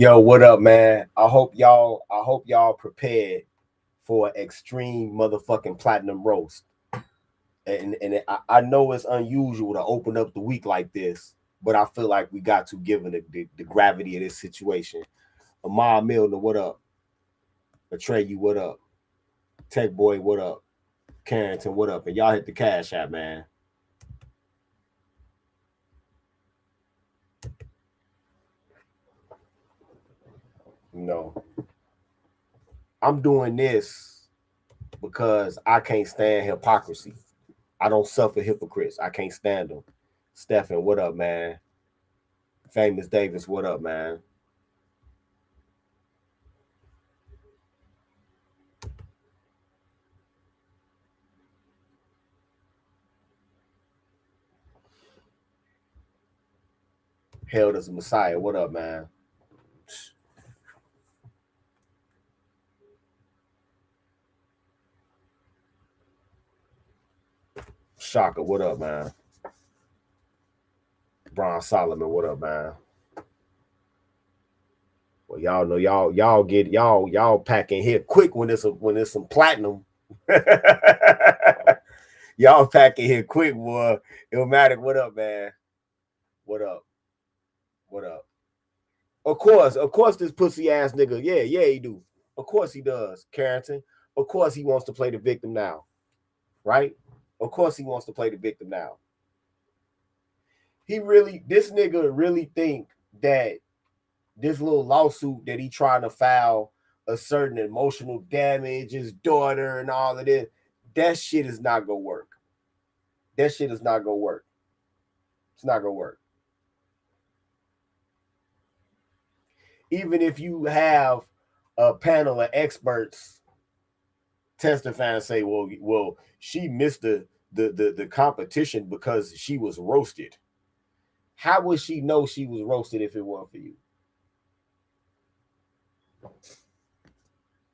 Yo, what up, man? I hope y'all prepared for extreme motherfucking platinum roast. And I know it's unusual to open up the week like this, but I feel like we got to, given the gravity of this situation. Amar Milner, what up? Atreyu, what up? Tech Boy, what up? Carrington, what up? And y'all hit the cash app, man. You know, I'm doing this because I can't stand hypocrisy. I don't suffer hypocrites. I can't stand them. Stephen, what up, man? Famous Davis, what up, man? Hailed as a Messiah, what up, man? Shaka, what up, man? Brian Solomon, what up, man? Well, y'all know y'all packing here quick when it's some platinum. Y'all packing here quick, boy. Illmatic, what up, man? What up? What up? Of course, this pussy ass nigga. Yeah, he do. Of course he does, Carrington. Of course he wants to play the victim now, right? Of course he wants to play the victim now. This nigga really think that this little lawsuit that he trying to file a certain emotional damage, his daughter and all of this, that shit is not gonna work. That shit is not gonna work. It's not gonna work. Even if you have a panel of experts testify and say, well, she missed the competition because she was roasted. How would she know she was roasted if it weren't for you?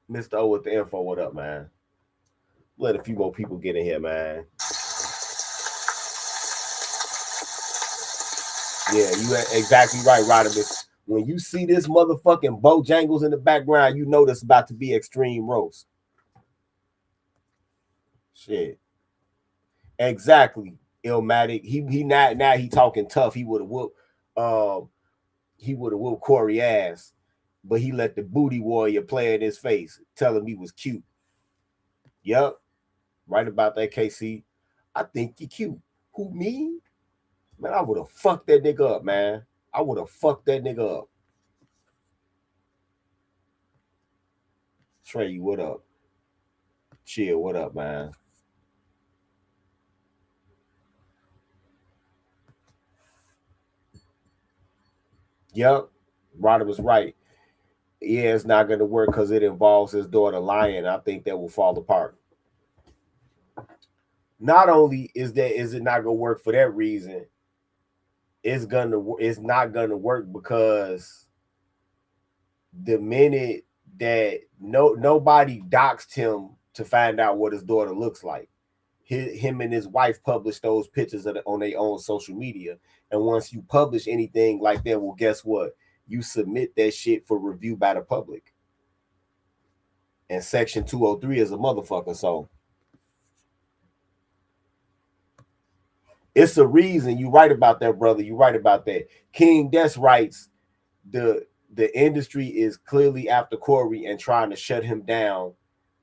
Mr. O with the info, what up, man? Let a few more people get in here, man. Yeah, you exactly right, Rodimus. When you see this motherfucking Bojangles in the background, you know this about to be extreme roast. Shit. Exactly. Illmatic. He now he talking tough. He would have whooped Corey ass, but he let the booty warrior play in his face, tell him he was cute. Yup. Right about that, KC. I think you cute. Who, me? Man, I would have fucked that nigga up, man. I would have fucked that nigga up. Trey, what up? Chill, what up, man? Yup. Ryder was right. Yeah, it's not going to work because it involves his daughter lying. I think that will fall apart. Not only is it not going to work for that reason, it's not going to work because the minute that nobody doxed him to find out what his daughter looks like. Him and his wife published those pictures on their own social media. And once you publish anything like that, well, guess what? You submit that shit for review by the public. And Section 203 is a motherfucker. So it's a reason. You right about that, brother. You right about that. King Des writes the industry is clearly after Corey and trying to shut him down.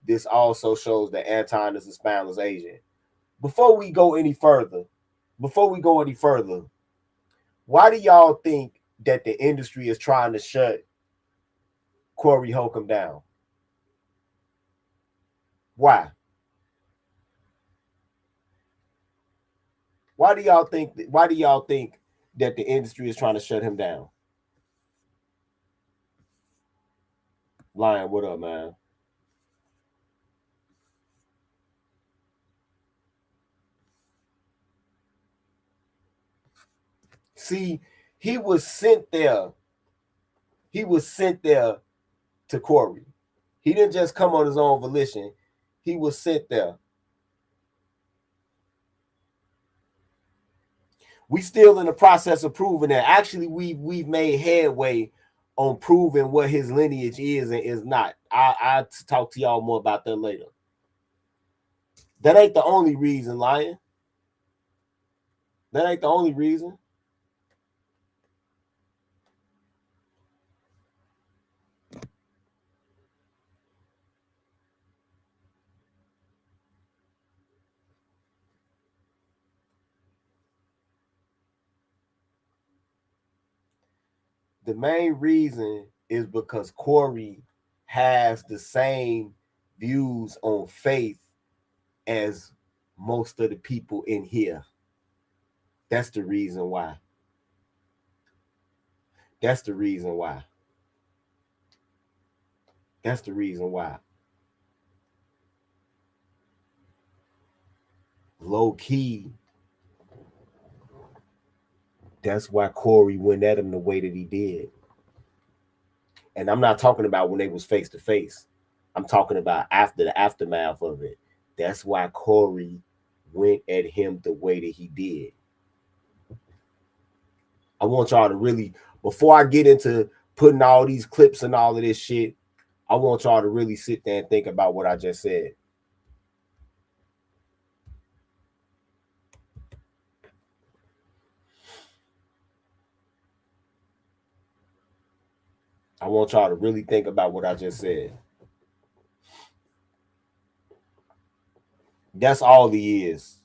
This also shows that Anton is a spineless agent. Before we go any further, why do y'all think that the industry is trying to shut Corey Holcomb down? Why? Why do y'all think that the industry is trying to shut him down? Lion, what up, man? See, he was sent there. He was sent there to Corey. He didn't just come on his own volition. He was sent there. We still in the process of proving that. Actually, we've made headway on proving what his lineage is and is not. I talk to y'all more about that later. That ain't the only reason, Lion. That ain't the only reason. The main reason is because Corey has the same views on faith as most of the people in here. That's the reason why. That's the reason why. That's the reason why. Low key, that's why Corey went at him the way that he did. And I'm not talking about when they was face to face. I'm talking about after the aftermath of it. That's why Corey went at him the way that he did. I want y'all to really, before I get into putting all these clips and all of this shit, I want y'all to really sit there and think about what I just said. I want y'all to really think about what I just said. That's all he is.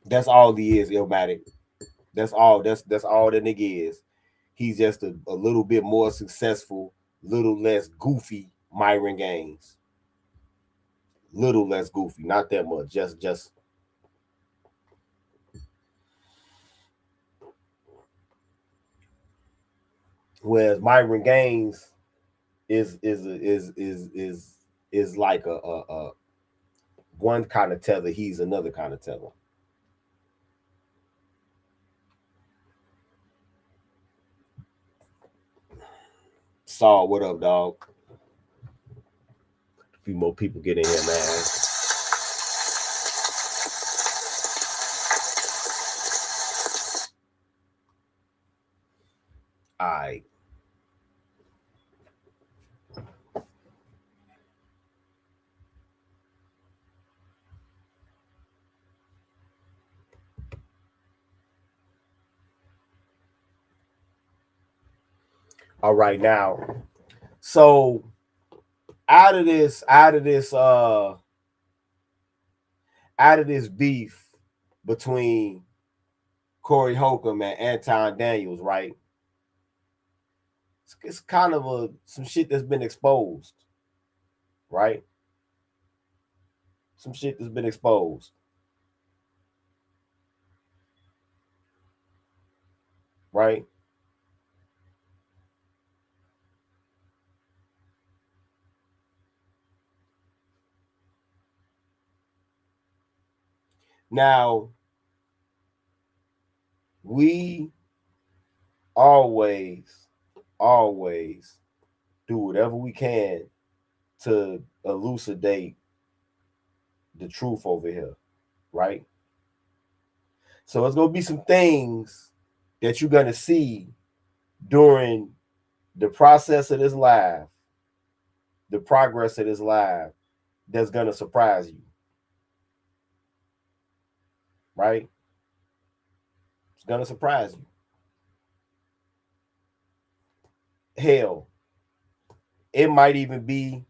That's all he is, Illmatic. That's all. That's all that nigga is. He's just a little bit more successful, little less goofy Myron Gaines. Little less goofy, not that much. Just. Whereas Myron Gaines is like a one kind of tether. He's another kind of tether. Saul, what up, dog? A few more people get in here, man. All right. All right, now. So out of this beef between Corey Holcomb and Anton Daniels, right? It's kind of some shit that's been exposed, right? Some shit that's been exposed. Right? Now, we always do whatever we can to elucidate the truth over here, right? So it's gonna be some things that you're gonna see during the process of this live, the progress of this live, that's gonna surprise you, right? It's gonna surprise you. Hell, it might even be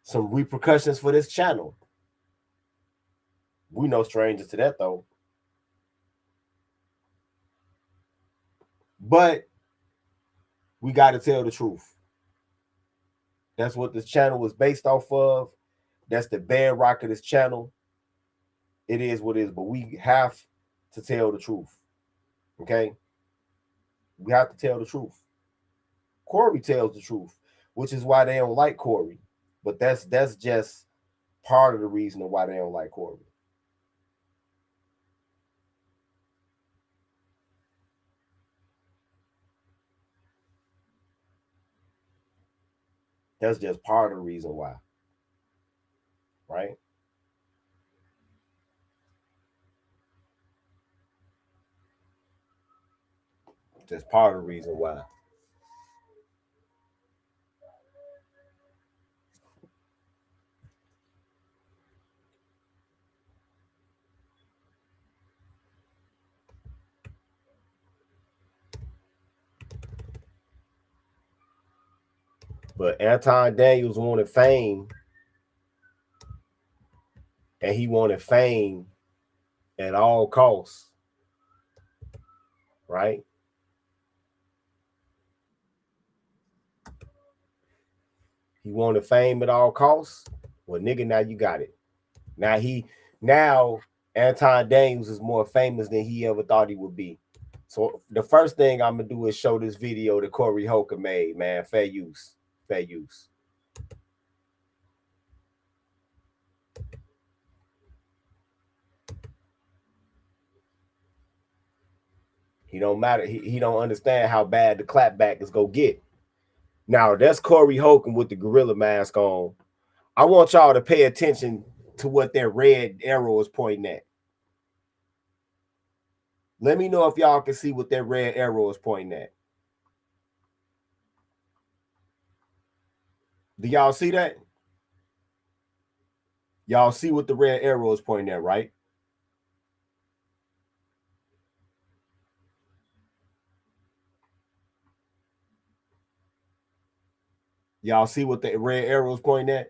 some repercussions for this channel. We no strangers to that though. But we got to tell the truth. That's what this channel was based off of. That's the bedrock of this channel. It is what it is, but we have to tell the truth. Okay? We have to tell the truth. Corey tells the truth, which is why they don't like Corey. But that's just part of the reason why they don't like Corey. That's just part of the reason why. Right? That's part of the reason why. But Anton Daniels wanted fame, and he wanted fame at all costs, right? He wanted fame at all costs. Well, nigga, now you got it. Now Anton Daniels is more famous than he ever thought he would be. So the first thing I'm gonna do is show this video that Corey Holcomb made, man. Fair use. Fair use. He don't matter. He don't understand how bad the clapback is gonna get. Now that's Corey Holcomb with the gorilla mask on. I want y'all to pay attention to what that red arrow is pointing at. Let me know if y'all can see what that red arrow is pointing at. Do y'all see that? Y'all see what the red arrow is pointing at, right? Y'all see what the red arrow is pointing at?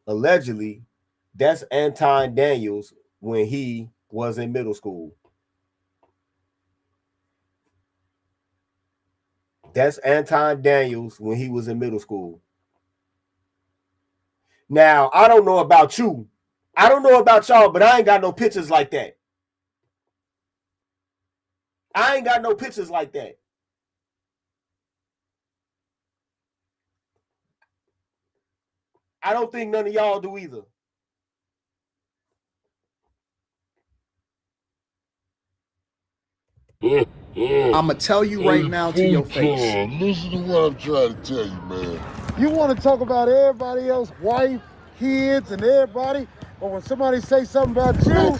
Allegedly, that's Anton Daniels when he was in middle school. That's Anton Daniels when he was in middle school. Now, I don't know about you. I don't know about y'all, but I ain't got no pictures like that. I ain't got no pictures like that. I don't think none of y'all do either. I'ma tell you right now to your face. Listen to what I'm trying to tell you, man. You want to talk about everybody else, wife, kids, and everybody, but when somebody say something about you,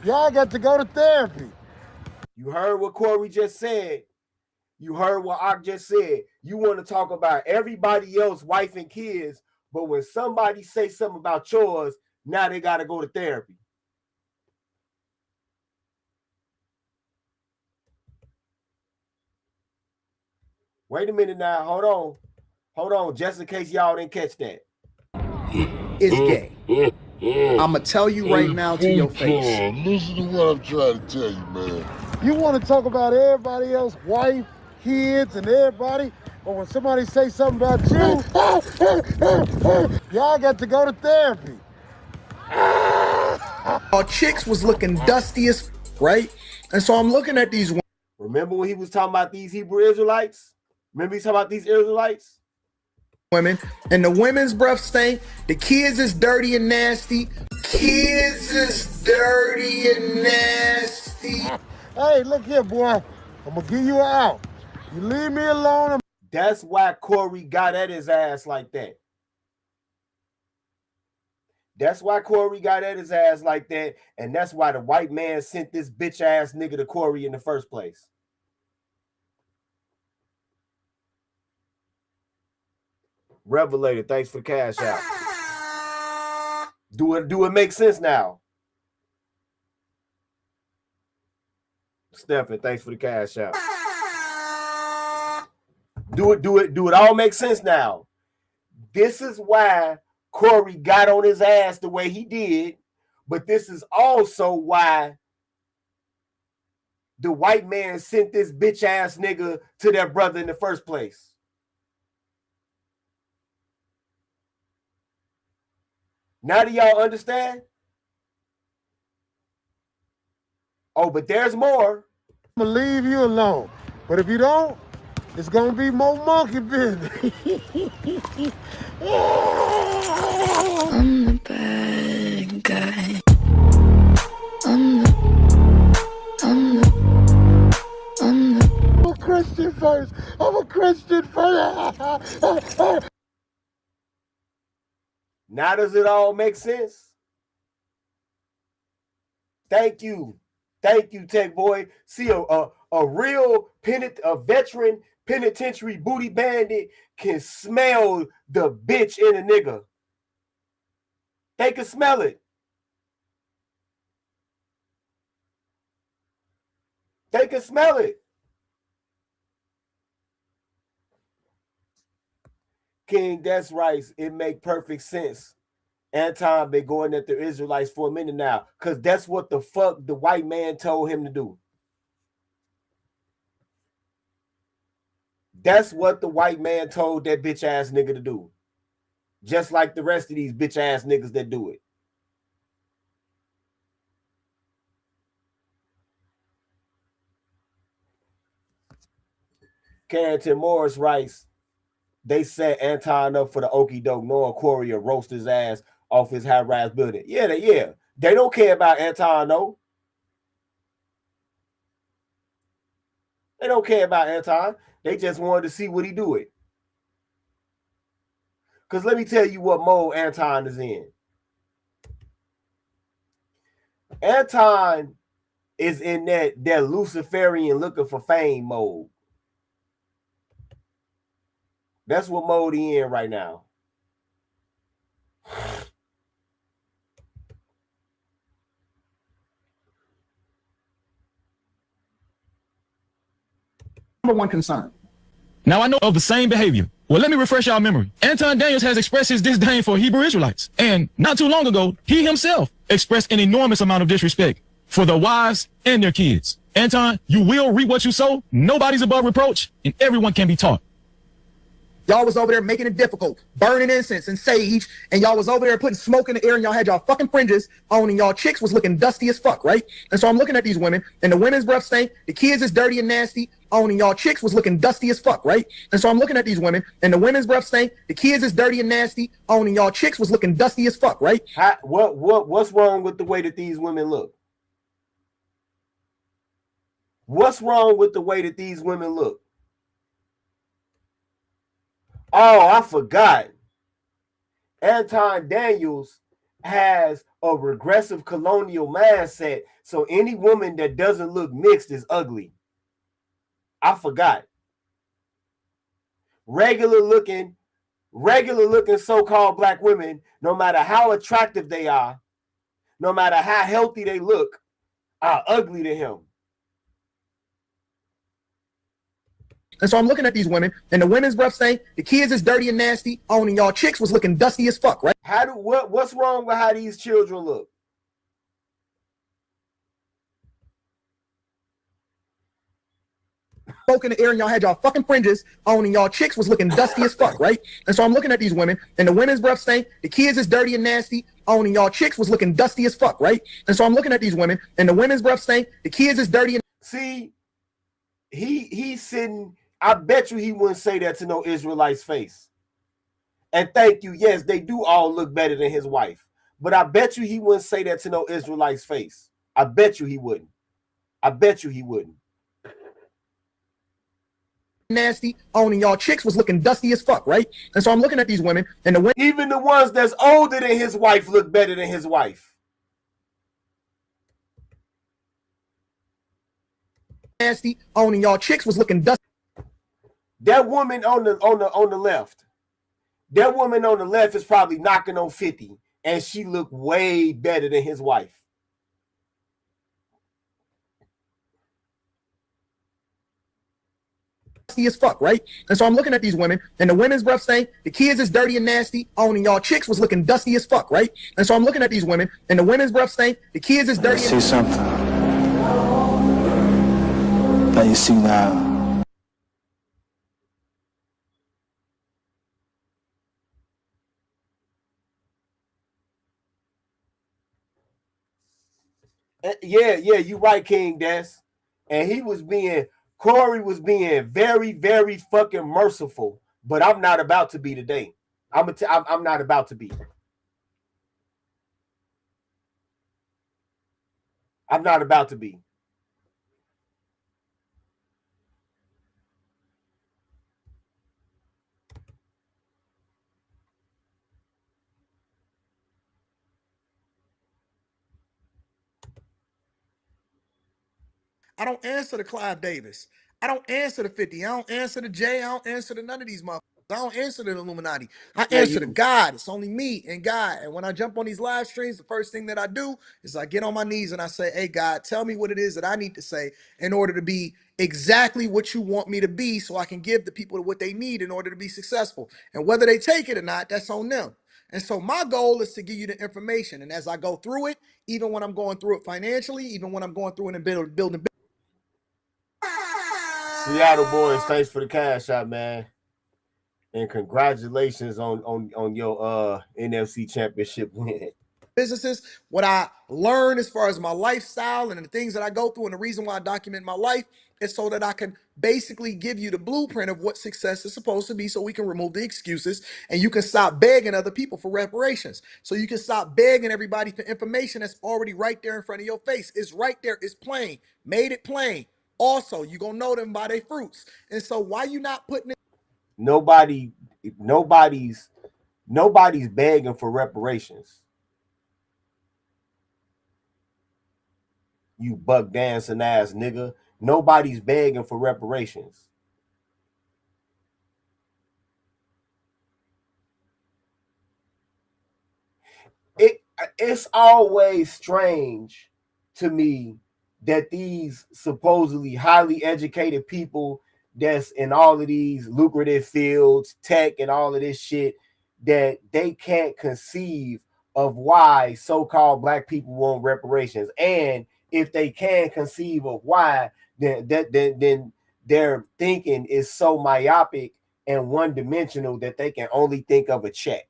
y'all got to go to therapy. You heard what Corey just said. You heard what Ak just said. You want to talk about everybody else, wife and kids, but when somebody say something about yours, now they got to go to therapy. Wait a minute now. Hold on, just in case y'all didn't catch that. It's gay. I'ma tell you right now to your face. Listen to what I'm trying to tell you, man. You want to talk about everybody else, wife, kids, and everybody, but when somebody say something about you, y'all got to go to therapy. Our chicks was looking dusty as right, and so I'm looking at these. Remember when he was talking about these Hebrew Israelites? Remember he was talking about these Israelites? Women, and the women's breath stink. The kids is dirty and nasty. Kids is dirty and nasty. Hey, look here, boy. I'm gonna give you out. You leave me alone. That's why Corey got at his ass like that. That's why Corey got at his ass like that, and that's why the white man sent this bitch ass nigga to Corey in the first place. Revelator, thanks for the cash out. Do it make sense now? Stephen, thanks for the cash out. Do it all make sense now? This is why Corey got on his ass the way he did, but this is also why the white man sent this bitch ass nigga to their brother in the first place. Now do y'all understand? Oh, but there's more. I'm gonna leave you alone. But if you don't, it's gonna be more monkey business. I'm the bad guy. I'm a Christian first. I'm a Christian first. Now does it all make sense? Thank you, Tech Boy. See, a real veteran penitentiary booty bandit can smell the bitch in a nigga. They can smell it. They can smell it. King, that's right. It make perfect sense. Anton been going at the Israelites for a minute now, because that's what the fuck the white man told him to do. That's what the white man told that bitch ass nigga to do. Just like the rest of these bitch ass niggas that do it. Carrington Morris writes, they set Anton up for the okie doke, knowing Corey will roast his ass off his high-rise building. Yeah. They don't care about Anton, though. They don't care about Anton. They just wanted to see what he do it. Because let me tell you what mode Anton is in. Anton is in that Luciferian looking for fame mode. That's what mode he in right now. Number one concern. Now I know of the same behavior. Well, let me refresh y'all memory. Anton Daniels has expressed his disdain for Hebrew Israelites. And not too long ago, he himself expressed an enormous amount of disrespect for their wives and their kids. Anton, you will reap what you sow. Nobody's above reproach, and everyone can be taught. Y'all was over there making it difficult, burning incense and sage, and y'all was over there putting smoke in the air, and y'all had y'all fucking fringes on, and y'all chicks was looking dusty as fuck, right? And so I'm looking at these women, and the women's breath stink, the kids is dirty and nasty, on, and y'all chicks was looking dusty as fuck, right? And so I'm looking at these women, and the women's breath stink, the kids is dirty and nasty, on, and y'all chicks was looking dusty as fuck, right? What's wrong with the way that these women look? What's wrong with the way that these women look? Oh, I forgot. Anton Daniels has a regressive colonial mindset, so any woman that doesn't look mixed is ugly. I forgot. Regular looking so-called black women, no matter how attractive they are, no matter how healthy they look, are ugly to him. And so I'm looking at these women, and the women's breath stink, the kids is dirty and nasty, on, and y'all chicks was looking dusty as fuck, right? What's wrong with how these children look? Smoke in the air, and y'all had y'all fucking fringes on, and y'all chicks was looking dusty as fuck, right? And so I'm looking at these women, and the women's breath stink, the kids is dirty and nasty, on, and y'all chicks was looking dusty as fuck, right? And so I'm looking at these women, and the women's breath stink, the kids is dirty and... See, he's sitting... I bet you he wouldn't say that to no Israelite's face. And thank you. Yes, they do all look better than his wife. But I bet you he wouldn't say that to no Israelite's face. I bet you he wouldn't. I bet you he wouldn't. Nasty, on, and y'all chicks was looking dusty as fuck, right? And so I'm looking at these women, and even the ones that's older than his wife look better than his wife. Nasty, on, and y'all chicks was looking dusty. That woman on the left, that woman on the left is probably knocking on 50, and she looked way better than his wife. As fuck, right? And so I'm looking at these women, and the women's breath stink, the kids is dirty and nasty, on, and y'all chicks was looking dusty as fuck, right? And so I'm looking at these women, and the women's breath stink, the kids is dirty. See something that you see now. Yeah, you right, King Des. And Corey was being very, very fucking merciful. But I'm not about to be today. I'm not about to be. I'm not about to be. I don't answer to Clive Davis. I don't answer to 50. I don't answer to Jay. I don't answer to none of these motherfuckers. I don't answer to the Illuminati. I Yeah, answer to you. God. It's only me and God. And when I jump on these live streams, the first thing that I do is I get on my knees and I say, hey, God, tell me what it is that I need to say in order to be exactly what you want me to be so I can give the people what they need in order to be successful. And whether they take it or not, that's on them. And so my goal is to give you the information. And as I go through it, even when I'm going through it financially, even when I'm going through it and building. Seattle boys, thanks for the cash out, man. And congratulations on your NFC championship win. Businesses, what I learn as far as my lifestyle and the things that I go through, and the reason why I document my life is so that I can basically give you the blueprint of what success is supposed to be, so we can remove the excuses and you can stop begging other people for reparations. So you can stop begging everybody for information that's already right there in front of your face. It's right there, it's plain, made it plain. Also, you're gonna know them by their fruits. And so why you not putting it? Nobody's begging for reparations. You buck dancing ass nigga. Nobody's begging for reparations. It's always strange to me that these supposedly highly educated people that's in all of these lucrative fields, tech and all of this shit, that they can't conceive of why so-called black people want reparations. And if they can conceive of why, then their thinking is so myopic and one-dimensional that they can only think of a check.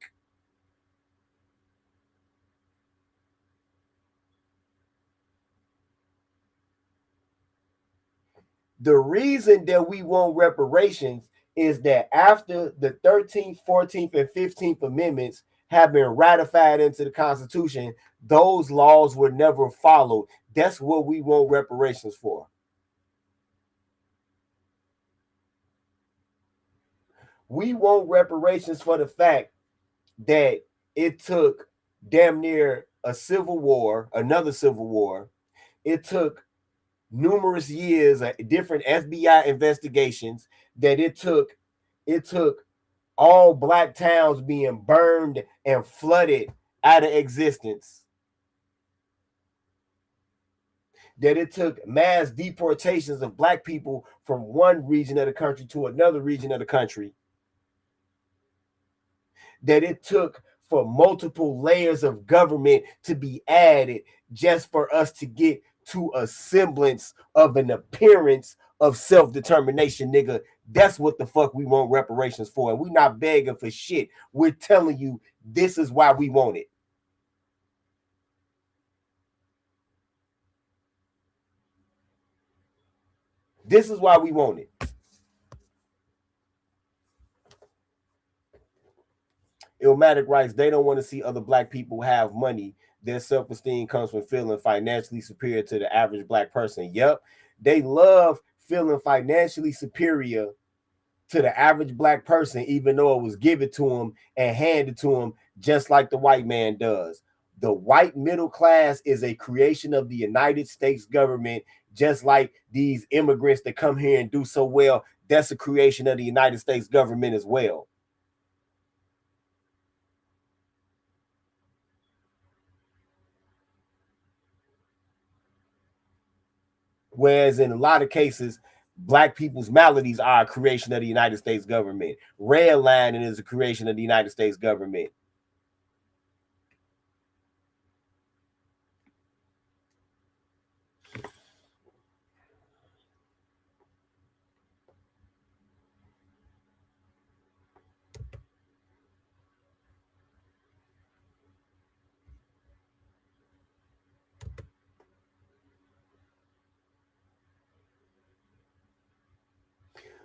The reason that we want reparations is that after the 13th, 14th, and 15th Amendments have been ratified into the Constitution, those laws were never followed. That's what we want reparations for. We want reparations for the fact that it took damn near a civil war, another civil war. It took numerous years of different FBI investigations, that it took all black towns being burned and flooded out of existence, that it took mass deportations of black people from one region of the country to another region of the country, that it took for multiple layers of government to be added just for us to get to a semblance of an appearance of self-determination, nigga. That's what the fuck we want reparations for. And we're not begging for shit. We're telling you this is why we want it. This is why we want it. Illmatic writes, they don't want to see other black people have money. Their self-esteem comes from feeling financially superior to the average black person. Yep. They love feeling financially superior to the average black person, even though it was given to them and handed to them just like the white man does. The white middle class is a creation of the United States government, just like these immigrants that come here and do so well. That's a creation of the United States government as well. Whereas in a lot of cases, black people's maladies are a creation of the United States government. Redlining is a creation of the United States government.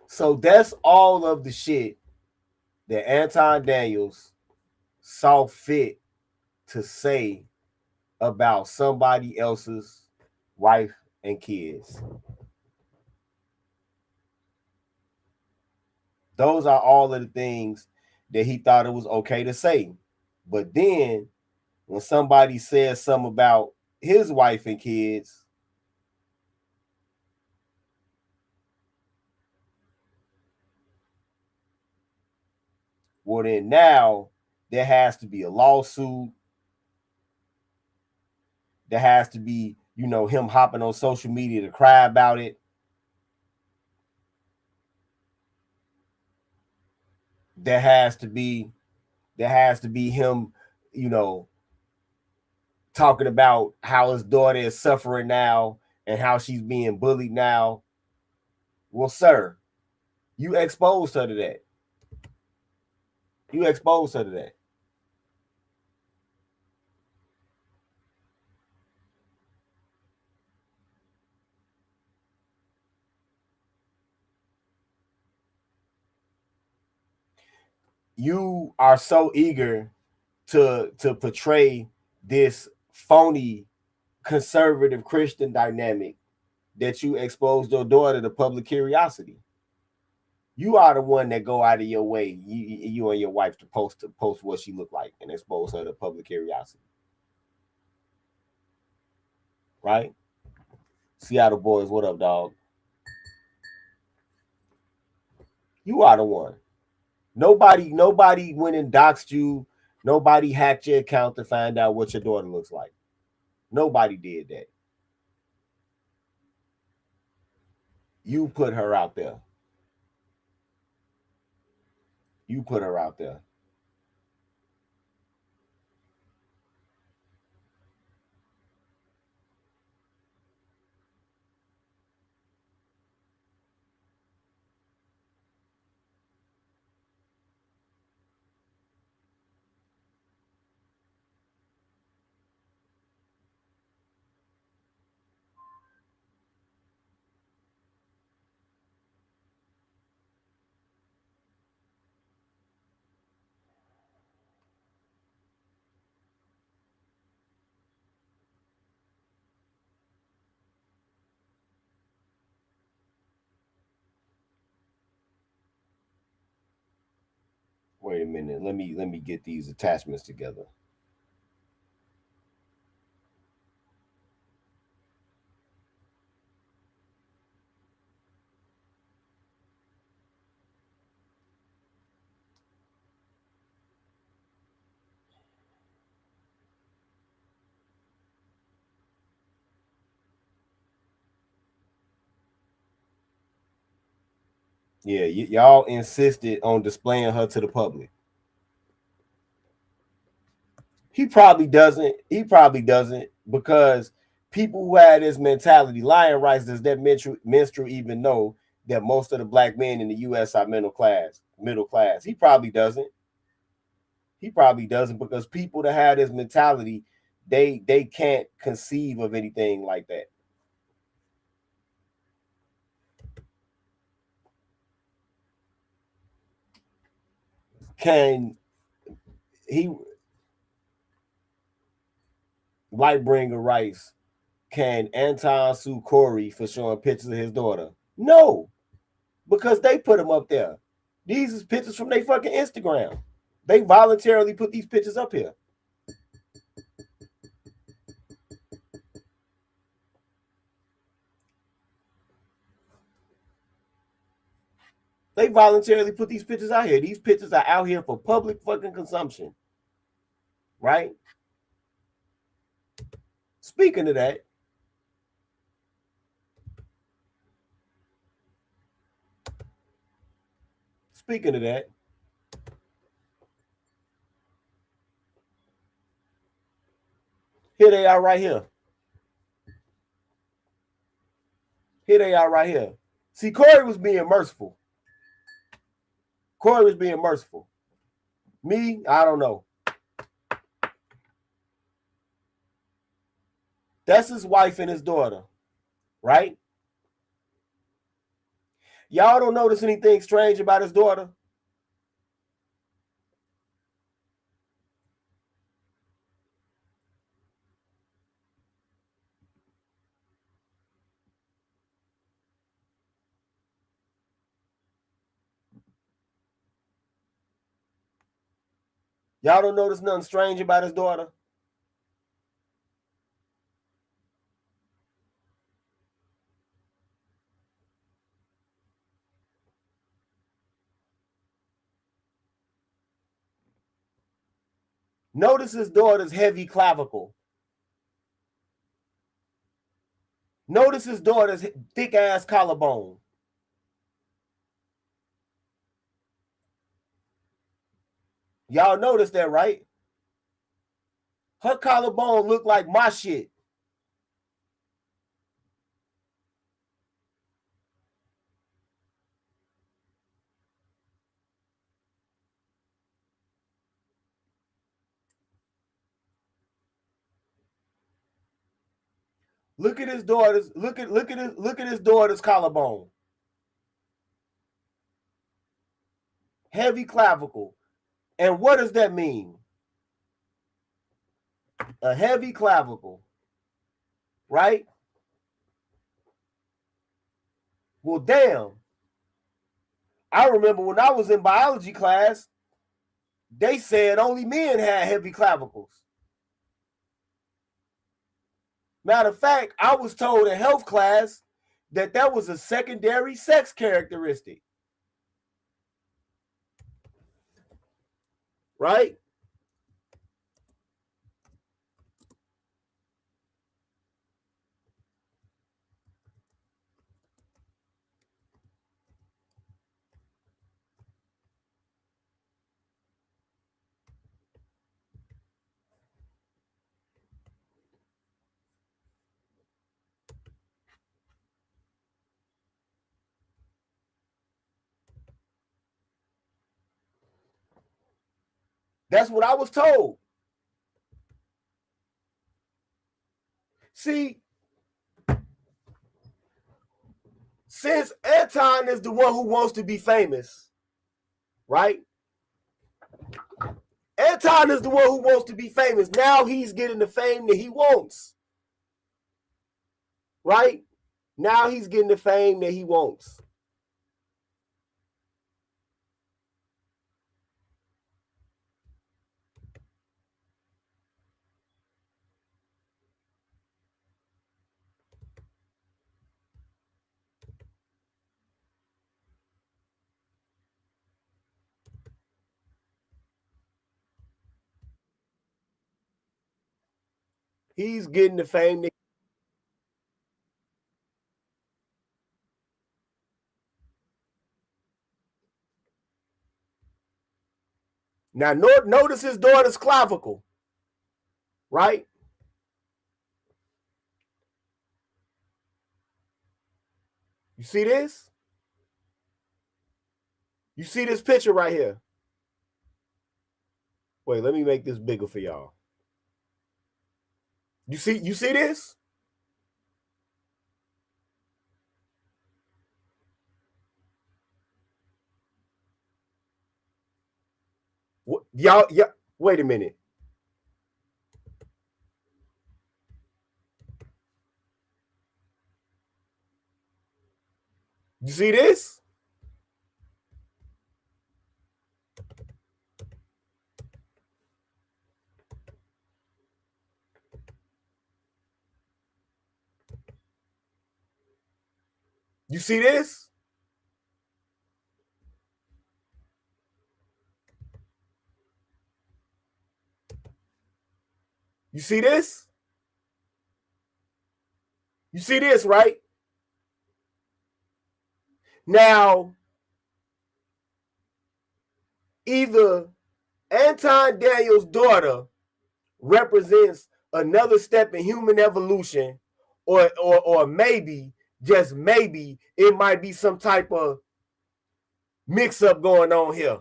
So that's all of the shit that Anton Daniels saw fit to say about somebody else's wife and kids. Those are all of the things that he thought it was okay to say. But then when somebody says something about his wife and kids, Well, then now there has to be a lawsuit. There has to be, him hopping on social media to cry about it. There has to be him, talking about how his daughter is suffering now and how she's being bullied now. Well, sir, you exposed her to that. You exposed her to that. You are so eager to portray this phony conservative Christian dynamic that you exposed your daughter to public curiosity. You are the one that go out of your way, you and your wife, to post what she looked like and expose her to public curiosity. Right? Seattle boys, what up, dog? You are the one. Nobody went and doxed you. Nobody hacked your account to find out what your daughter looks like. Nobody did that. You put her out there. You put her out there. Wait a minute. Let me get these attachments together. Yeah, y'all insisted on displaying her to the public. He probably doesn't. He probably doesn't, because people who had this mentality, Lion Rice, does that minstrel even know that most of the black men in the U.S. are middle class? He probably doesn't. He probably doesn't, because people that have this mentality, they can't conceive of anything like that. Can he, Lightbringer Rice, can Anton sue Corey for showing pictures of his daughter? No, because they put him up there. These is pictures from their fucking Instagram. They voluntarily put these pictures up here. They voluntarily put these pictures out here. These pictures are out here for public fucking consumption. Right? Speaking of that, here they are right here. Here they are right here. See, Corey was being merciful. Me, I don't know. That's his wife and his daughter, right? Y'all don't notice anything strange about his daughter? Y'all don't notice nothing strange about his daughter? Notice his daughter's heavy clavicle. Notice his daughter's thick ass collarbone. Y'all notice that, right? Her collarbone looked like my shit. Look at his daughter's look at his daughter's collarbone. Heavy clavicle. And what does that mean? A heavy clavicle. Right? Well, damn. I remember when I was in biology class, they said only men had heavy clavicles. Matter of fact, I was told in health class that that was a secondary sex characteristic. Right? That's what I was told. See, since Anton is the one who wants to be famous, right? Anton is the one who wants to be famous. Now he's getting the fame that he wants. Right? Now he's getting the fame that he wants. He's getting the fame that now notice his daughter's clavicle, right? You see this? You see this picture right here? Wait, let me make this bigger for y'all. You see this? What, y'all, wait a minute. You see this? You see this? You see this? You see this, right? Now, either Anton Daniels' daughter represents another step in human evolution, or maybe, just maybe, it might be some type of mix-up going on here.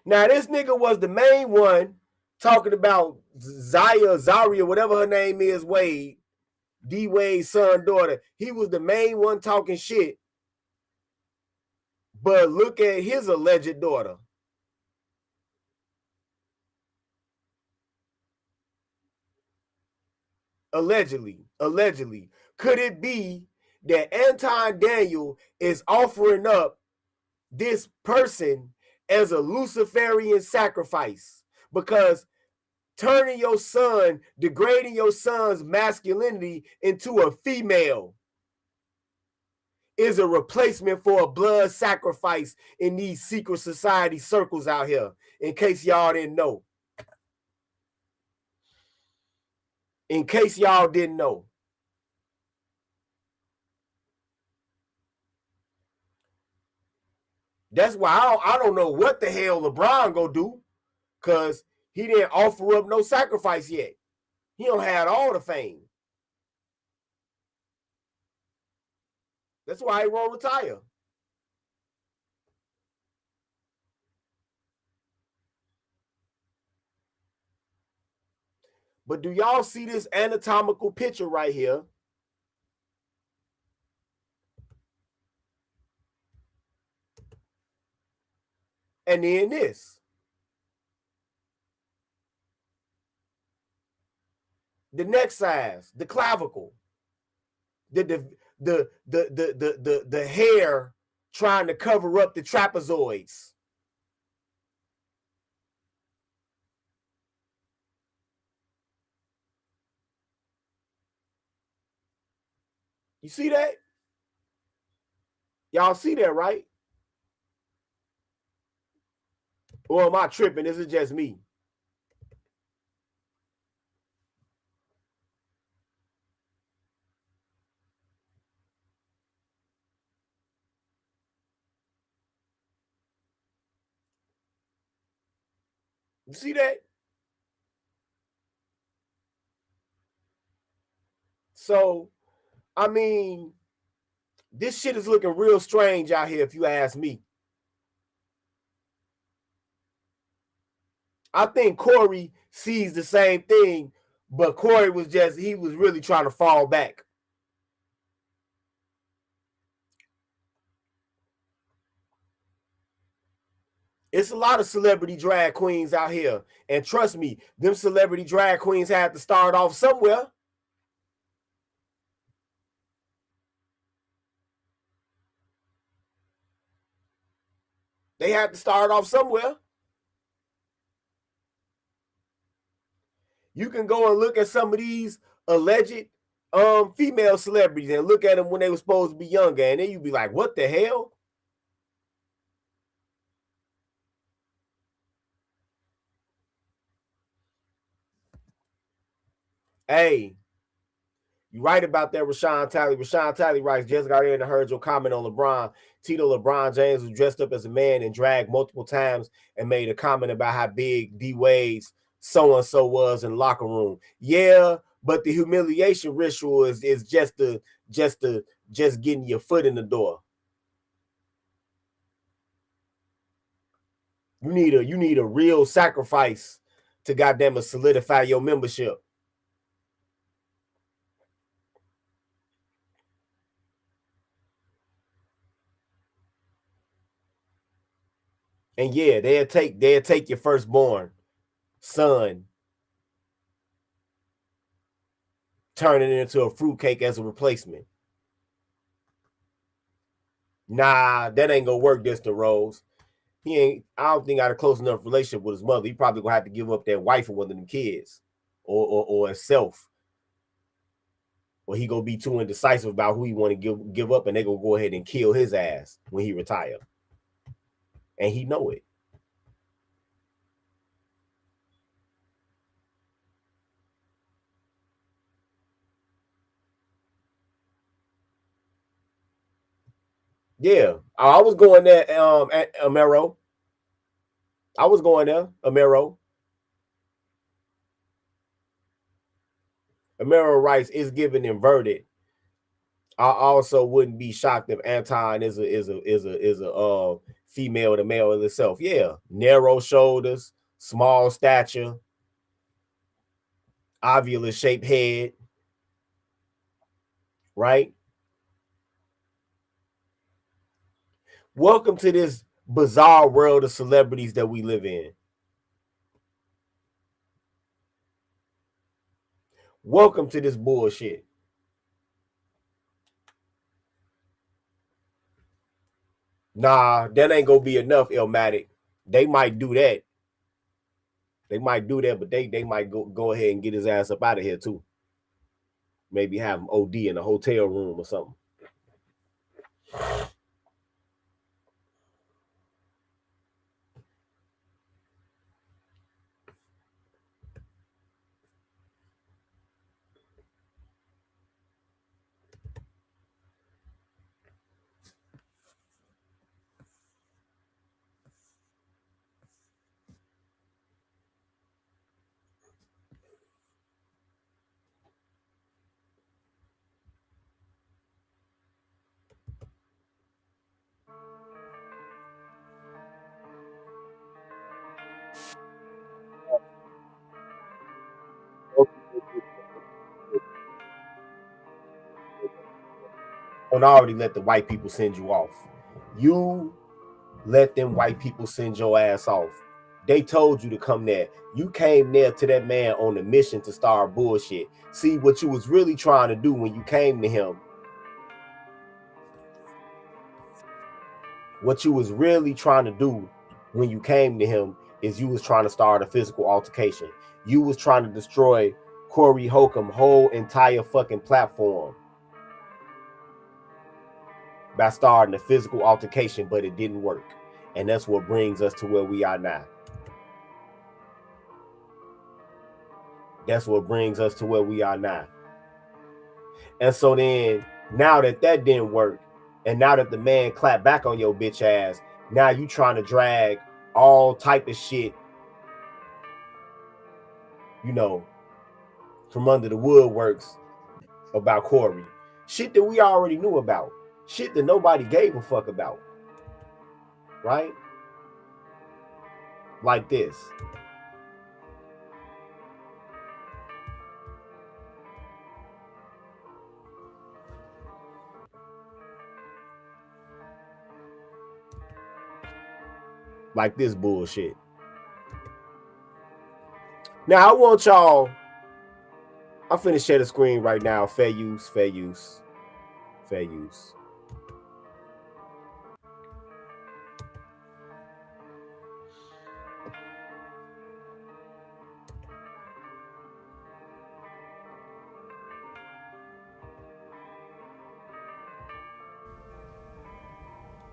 Now, this nigga was the main one talking about Zaria, whatever her name is, Wade, D Wade's son, daughter. He was the main one talking shit. But look at his alleged daughter. Allegedly. Could it be that Anton Daniel is offering up this person as a Luciferian sacrifice? Because turning your son, degrading your son's masculinity into a female is a replacement for a blood sacrifice in these secret society circles out here, in case y'all didn't know. In case y'all didn't know. That's why I don't know what the hell LeBron gonna do, because he didn't offer up no sacrifice yet. He don't have all the fame. That's why he won't retire. But do y'all see this anatomical picture right here? And then this. The neck size, the clavicle, the hair trying to cover up the trapezoids. You see that? Y'all see that, right? Or am I tripping? This is just me. You see that? So, I mean, this shit is looking real strange out here, if you ask me. I think Corey sees the same thing, but Corey was really trying to fall back. It's a lot of celebrity drag queens out here. And trust me, them celebrity drag queens had to start off somewhere. They had to start off somewhere. You can go and look at some of these alleged female celebrities and look at them when they were supposed to be younger, and then you'd be like, what the hell? Hey, you right about that, Rashawn Talley. Rashawn Talley writes, just got in and heard your comment on LeBron. Tito LeBron James was dressed up as a man and dragged multiple times and made a comment about how big D Wade's so-and-so was in the locker room. Yeah, but the humiliation ritual is just getting your foot in the door. You need a real sacrifice to goddamn solidify your membership. And yeah, they'll take your firstborn son, turn it into a fruitcake as a replacement. Nah, that ain't gonna work, Mr. Rose. I don't think got a close enough relationship with his mother. He probably gonna have to give up that wife and one of them kids, or himself. Or he gonna be too indecisive about who he want to give up, and they gonna go ahead and kill his ass when he retire. And he know it. Yeah, I was going there, at Amero. I was going there, Amero. Amero writes is given inverted. I also wouldn't be shocked if Anton is a female to male in itself. Yeah, narrow shoulders, small stature, ovula shaped head, right? Welcome to this bizarre world of celebrities that we live in. Welcome to this bullshit. Nah, that ain't gonna be enough, Illmatic. They might do that. They might do that, but they might go ahead and get his ass up out of here too. Maybe have him OD in a hotel room or something. Don't already let the white people send you off. You let them white people send your ass off. They told you to come there. You came there to that man on a mission to start bullshit. See, what you was really trying to do when you came to him, what you was really trying to do when you came to him is you was trying to start a physical altercation. You was trying to destroy Corey Holcomb's whole entire fucking platform by starting a physical altercation, but it didn't work. And that's what brings us to where we are now. That's what brings us to where we are now. And so then, now that didn't work, and now that the man clapped back on your bitch ass, now you trying to drag all type of shit, you know, from under the woodworks about Corey. Shit that we already knew about. Shit that nobody gave a fuck about. Right? Like this. Like this bullshit. Now I want y'all, I'm finna share the screen right now. Fair use, fair use, fair use.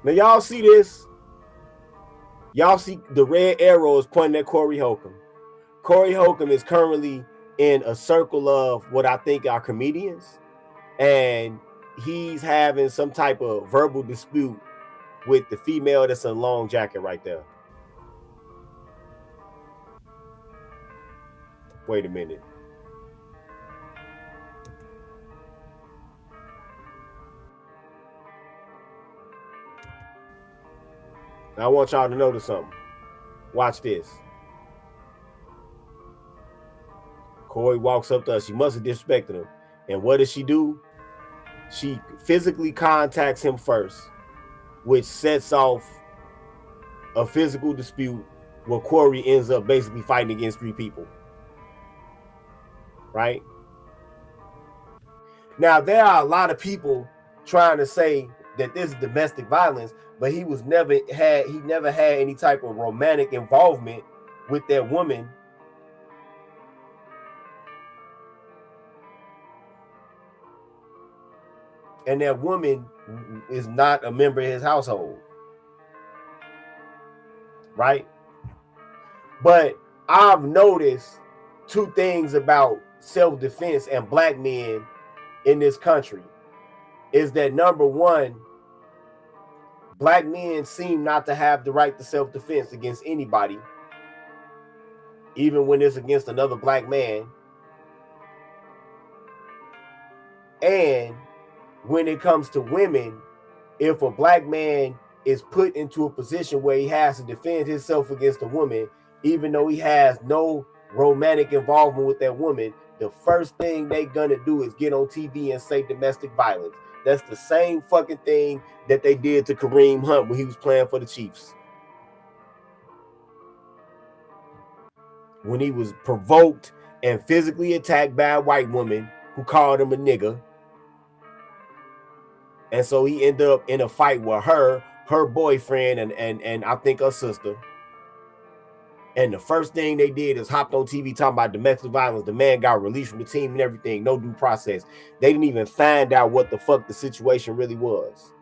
Now y'all see this? Y'all see the red arrows pointing at Corey Holcomb. Corey Holcomb is currently in a circle of what I think are comedians, and he's having some type of verbal dispute with the female that's in a long jacket right there. Wait a minute. Now I want y'all to notice something. Watch this. Corey walks up to us. She must have disrespected him. And what does she do? She physically contacts him first, which sets off a physical dispute where Corey ends up basically fighting against 3 people. Right? Now, there are a lot of people trying to say that this is domestic violence, but he never had any type of romantic involvement with that woman. And that woman is not a member of his household. Right? But I've noticed 2 things about self-defense and black men in this country. Is that number one, black men seem not to have the right to self-defense against anybody, even when it's against another black man. And when it comes to women, if a black man is put into a position where he has to defend himself against a woman, even though he has no romantic involvement with that woman, the first thing they gonna do is get on TV and say domestic violence. That's the same fucking thing that they did to Kareem Hunt when he was playing for the Chiefs. When he was provoked and physically attacked by a white woman who called him a nigger. And so he ended up in a fight with her boyfriend, and I think her sister. And the first thing they did is hopped on TV talking about domestic violence. The man got released from the team and everything. No due process. They didn't even find out what the fuck the situation really was.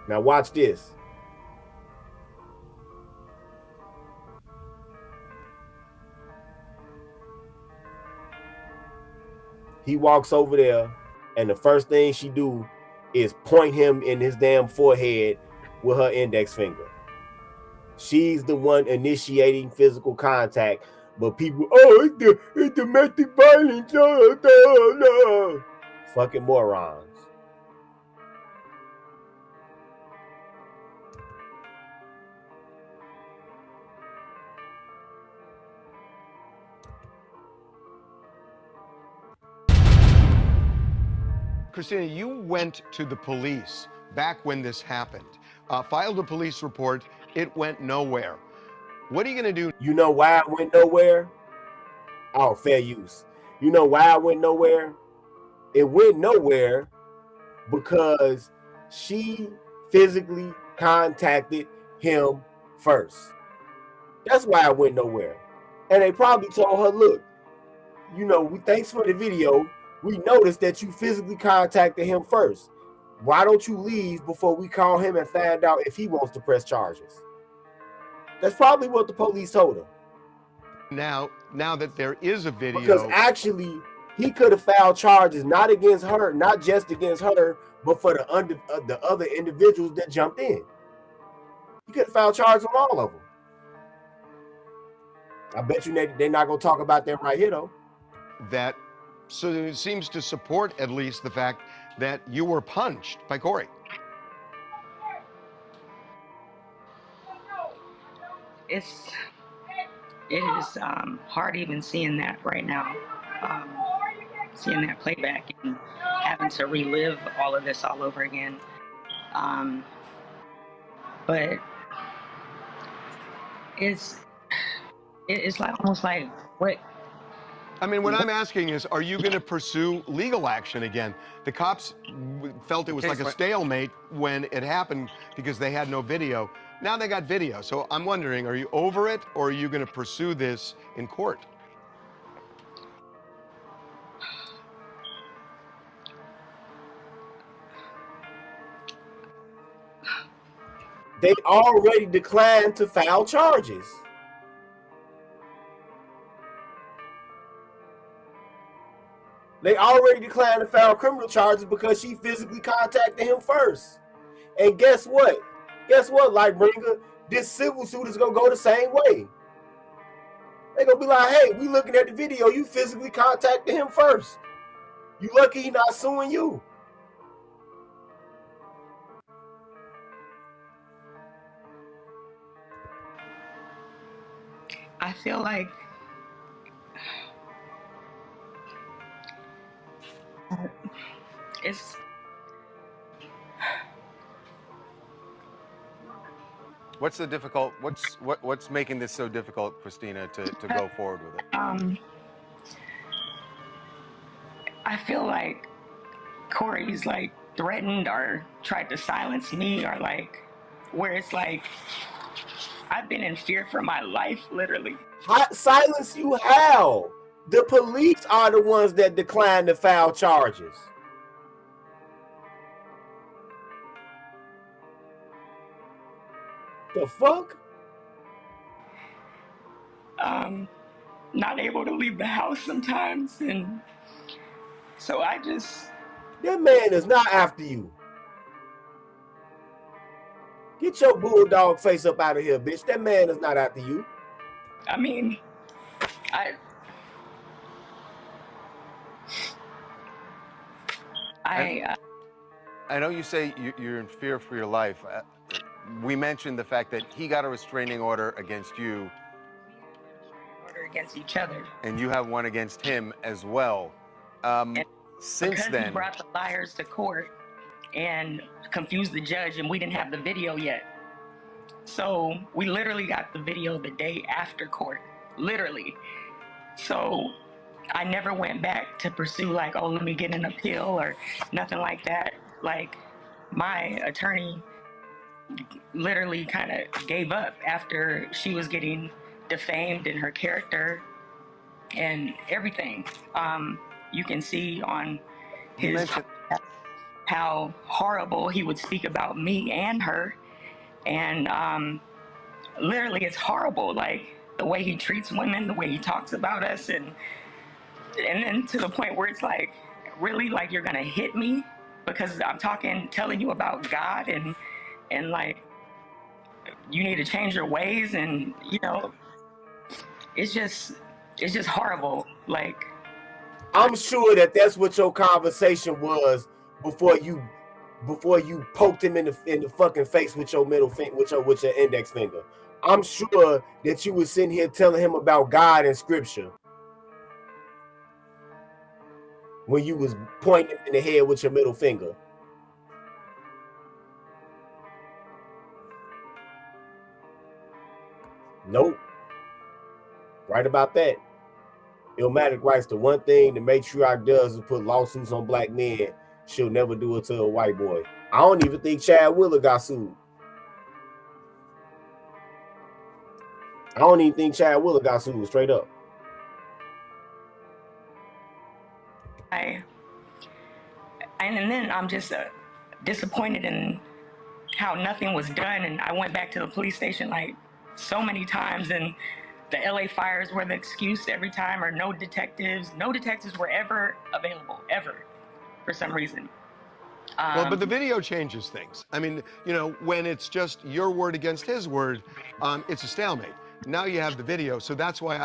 Now watch this. He walks over there, and the first thing she do is point him in his damn forehead with her index finger. She's the one initiating physical contact, but people, it's domestic violence. Fucking morons. Christina, you went to the police back when this happened, filed a police report. It went nowhere. What are you going to do? You know why it went nowhere? Oh, fair use. You know why it went nowhere? It went nowhere because she physically contacted him first. That's why it went nowhere. And they probably told her, look, you know, thanks for the video. We noticed that you physically contacted him first. Why don't you leave before we call him and find out if he wants to press charges? That's probably what the police told her. Now that there is a video. Because actually, he could have filed charges not against her, not just against her, but for the other individuals that jumped in. He could have filed charges on all of them. I bet you they're not going to talk about them right here, though. That so it seems to support at least the fact that you were punched by Corey. It is hard even seeing that right now, seeing that playback and having to relive all of this all over again. But it's like almost like what. I mean, what I'm asking is, are you going to pursue legal action again? The cops felt it was like a stalemate when it happened because they had no video. Now they got video. So I'm wondering, are you over it or are you going to pursue this in court? They already declined to file charges. They already declined to file criminal charges because she physically contacted him first. And guess what? Guess what, Lightbringer? This civil suit is going to go the same way. They're going to be like, hey, we looking at the video. You physically contacted him first. You lucky he not suing you. I feel like it's what's making this so difficult, Christina, to go forward with it? I feel like Corey's like threatened or tried to silence me, or like where it's like I've been in fear for my life, literally. Silence you how? The police are the ones that declined to file charges. The fuck? Not able to leave the house sometimes, and so I just... That man is not after you. Get your bulldog face up out of here, bitch. That man is not after you. I mean, I know you say you're in fear for your life. We mentioned the fact that he got a restraining order against you. Order against each other. And you have one against him as well. Since because then, he brought the liars to court and confused the judge, and we didn't have the video yet. So we literally got the video the day after court, literally. So I never went back to pursue like, oh, let me get an appeal or nothing like that. Like my attorney literally kind of gave up after she was getting defamed in her character and everything. You can see on his how horrible he would speak about me and her. And literally it's horrible, like the way he treats women, the way he talks about us, and then to the point where it's like, really, like you're gonna hit me because I'm telling you about God and like you need to change your ways, and you know, it's just horrible. Like I'm sure that's what your conversation was before you poked him in the fucking face with your middle finger, with your index finger. I'm sure that you were sitting here telling him about God and scripture. when you was pointing in the head with your middle finger. Nope. Right about that. Illmatic writes, the one thing the matriarch does is put lawsuits on black men. She'll never do it to a white boy. I don't even think Chad Wheeler got sued. I don't even think Chad Wheeler got sued, straight up. And then I'm just disappointed in how nothing was done. And I went back to the police station like so many times, and the LA fires were the excuse every time, or no detectives were ever available, ever, for some reason. Well, but the video changes things. I mean, you know, when it's just your word against his word, it's a stalemate. Now you have the video, so that's why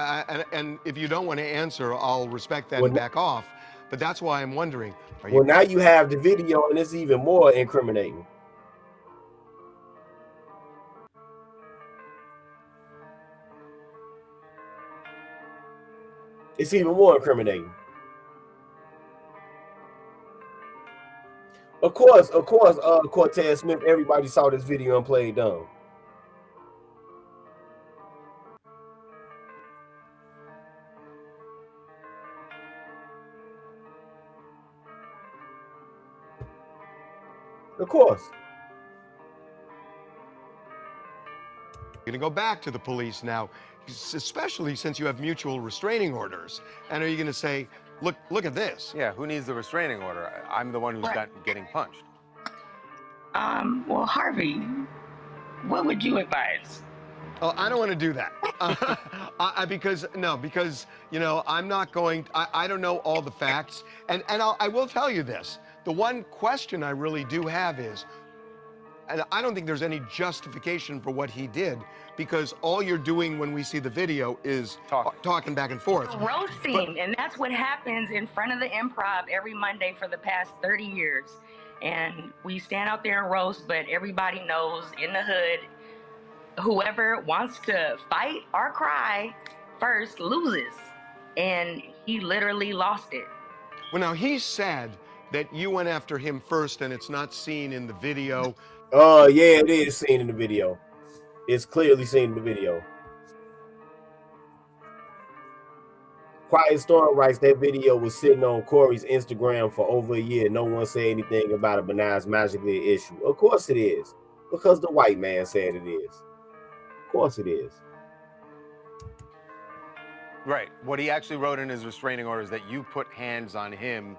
and if you don't want to answer, I'll respect that and back off. But that's why I'm wondering, are you... Well, now you have the video, and it's even more incriminating. It's even more incriminating. Of course, Cortez Smith, everybody saw this video and played dumb. Of course. You're going to go back to the police now, especially since you have mutual restraining orders. And are you going to say, look at this? Yeah, who needs the restraining order? I'm the one who's getting punched. Well, Harvey, what would you advise? Oh, I don't want to do that. Because, you know, I'm not going, I don't know all the facts. And I will tell you this. The one question I really do have is, and I don't think there's any justification for what he did, because all you're doing when we see the video is talking back and forth. Roasting, and that's what happens in front of the Improv every Monday for the past 30 years. And we stand out there and roast, but everybody knows in the hood, whoever wants to fight or cry first loses. And he literally lost it. Well, now he's sad that you went after him first and it's not seen in the video. Oh, yeah, it is seen in the video. It's clearly seen in the video. Quiet Storm writes, that video was sitting on Corey's Instagram for over a year. No one said anything about it, but now it's magically an issue. Of course it is. Because the white man said it is. Of course it is. Right. What he actually wrote in his restraining order is that you put hands on him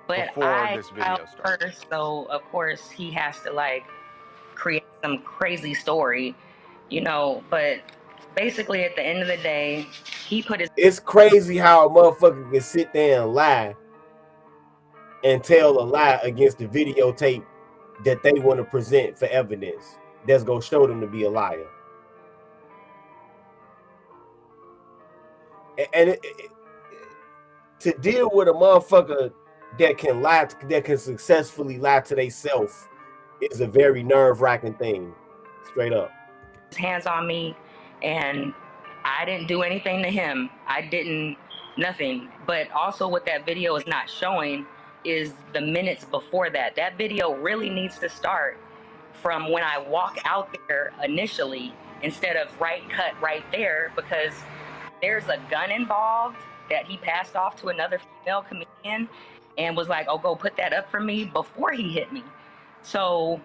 but before this video started. First, so of course he has to like create some crazy story, you know, but basically at the end of the day, he put his... It's crazy how a motherfucker can sit there and lie and tell a lie against the videotape that they want to present for evidence that's going to show them to be a liar. And to deal with a motherfucker that can lie, that can successfully lie to themselves, is a very nerve-wracking thing. Straight up. His hands on me, and I didn't do anything to him. I didn't, nothing. But also what that video is not showing is the minutes before that. That video really needs to start from when I walk out there initially, instead of cut right there, because there's a gun involved that he passed off to another female comedian and was like, oh, go put that up for me before he hit me. So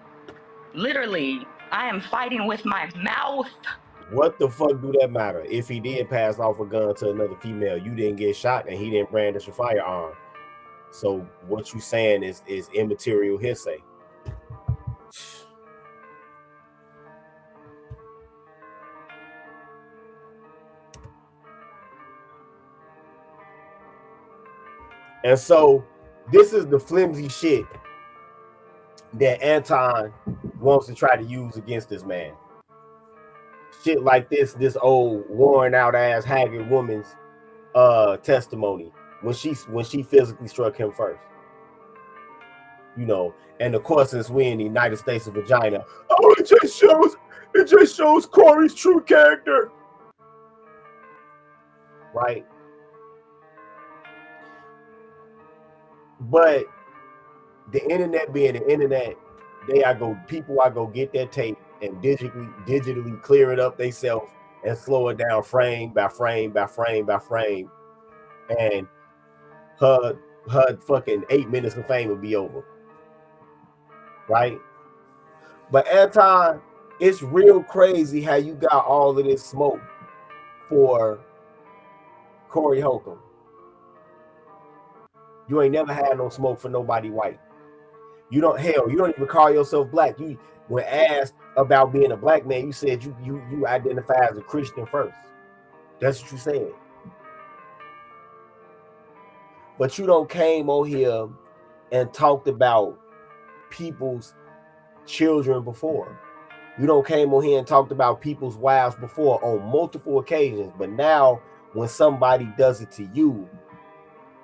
literally, I am fighting with my mouth. What the fuck do that matter? If he did pass off a gun to another female, you didn't get shot and he didn't brandish a firearm. So what you saying is immaterial hearsay. And so this is the flimsy shit that Anton wants to try to use against this man. Shit like this old worn out ass haggard woman's testimony when she physically struck him first. You know, and of course, since we in the United States of vagina, oh, it just shows Corey's true character. Right? But the internet being the internet, people I go get that tape and digitally clear it up themselves and slow it down frame by frame by frame by frame. And her fucking 8 minutes of fame will be over. Right? But Anton, it's real crazy how you got all of this smoke for Corey Holcomb. You ain't never had no smoke for nobody white. You don't even call yourself black. You, when asked about being a black man, you said you identify as a Christian first. That's what you said. But you don't came on here and talked about people's children before. You don't came on here and talked about people's wives before on multiple occasions. But now when somebody does it to you,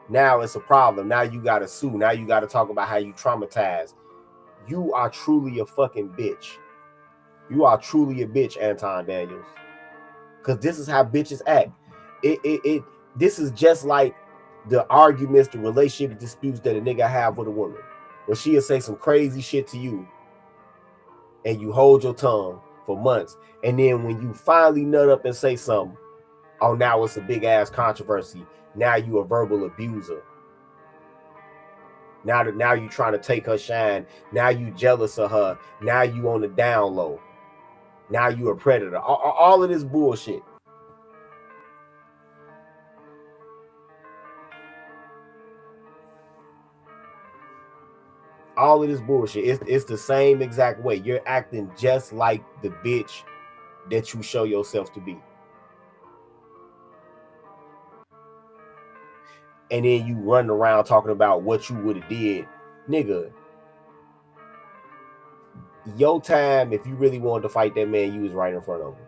now it's a problem. Now you gotta sue. Now you gotta talk about how you traumatized. You are truly a fucking bitch. You are truly a bitch, Anton Daniels. Because this is how bitches act. This is just like the arguments, the relationship disputes that a nigga have with a woman. When she'll say some crazy shit to you and you hold your tongue for months. And then when you finally nut up and say something, oh, now it's a big ass controversy. Now you a verbal abuser. Now you trying to take her shine. Now you jealous of her. Now you on the down low. Now you a predator. All of this bullshit. All of this bullshit. It's the same exact way. You're acting just like the bitch that you show yourself to be. And then you run around talking about what you would have did. Nigga, your time, if you really wanted to fight that man, you was right in front of him.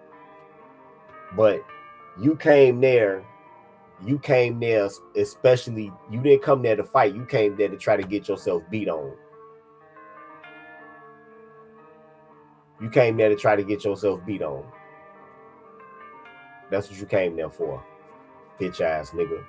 But you came there, especially, you didn't come there to fight. You came there to try to get yourself beat on. You came there to try to get yourself beat on. That's what you came there for, bitch ass nigga.